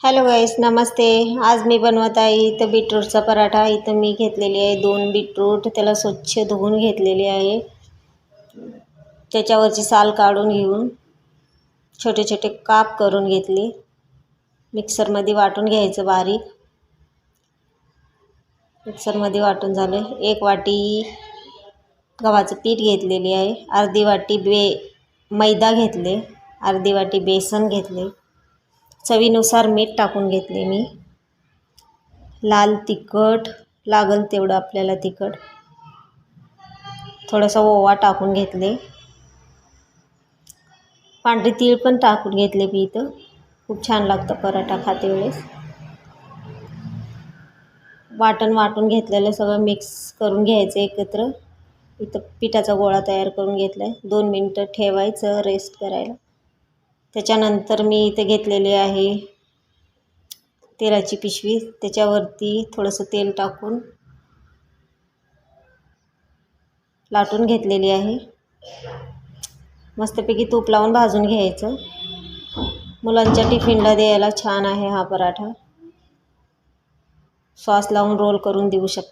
Hello गाईस, नमस्ते. आज मी बनवत आहे इथं बीटरूटचा पराठा. इथं मी घेतलेली आहे 2 बीटरूट. त्याला स्वच्छ धुवून घेतलेले आहे. त्याच्यावरची साल काढून घेऊन छोटे छोटे काप करून घेतले. मिक्सरमध्ये वाटून घ्यायचं बारीक. मिक्सरमध्ये वाटून झाले. 1 वाटी गव्हाचं पीठ घेतलेली आहे. अर्धी वाटी मैदा घेतले. अर्धी वाटी बेसन घेतले. चवीनुसार मीठ टाकून घेतले मी. लाल तिखट लागल तेवढं आपल्याला तिखट. थोडासा ओवा टाकून घेतले. पांढरे तीळ पण टाकून घेतले मी इथं. खूप छान लागतं पराठा खाते वेळेस. वाटून घेतलेलं सगळं मिक्स करून घ्यायचं एकत्र. इथं पिठाचा गोळा तयार करून घेतला आहे. 2 मिनटं ठेवायचं रेस्ट करायला. त्याच्यानंतर मी इथे घेतलेली आहे तेलाची पिशवी. त्याच्यावरती थोडंसं तेल टाकून लाटून घेतलेली आहे. मस्तपैकी तूप लावून भाजून घ्यायचं. मुलांच्या टिफिनला द्यायला छान आहे हा पराठा. सॉस लावून रोल करून देऊ शकता.